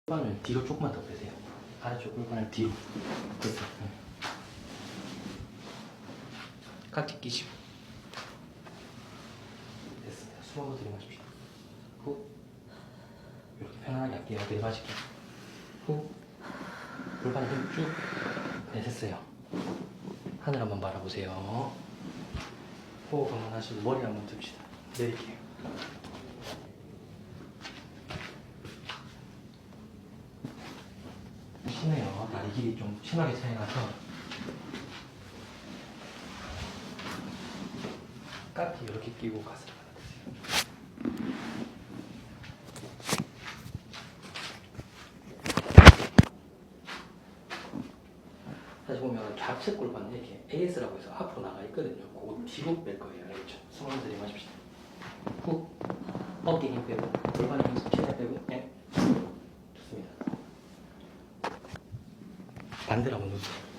골반을 뒤로 조금만 더 빼세요. 아래쪽 골반을 뒤로. 됐어. 깍지 끼시고. 됐습니다. 숨 한번 들이마십시오. 후. 이렇게 편안하게 할게요. 들이마실게요. 후. 골반에 힘 쭉. 네, 됐어요. 하늘 한번 바라보세요. 호흡 한번 하시고 머리 한번 듭시다. 내릴게요. 심해요. 다리 길이 좀 심하게 차이 나서 깍지 이렇게 끼고 가슴 받아주세요. 다시 보면 좌측 골반은 이렇게 AS라고 해서 앞으로 나가 있거든요. 그거 뒤로 뺄 거예요. 알겠죠? 숨 한번 들이마십시오. 후. 어깨 힘 빼고 골반에 힘 최대한 빼고 네. 좋습니다. 반대로 한번 누세요.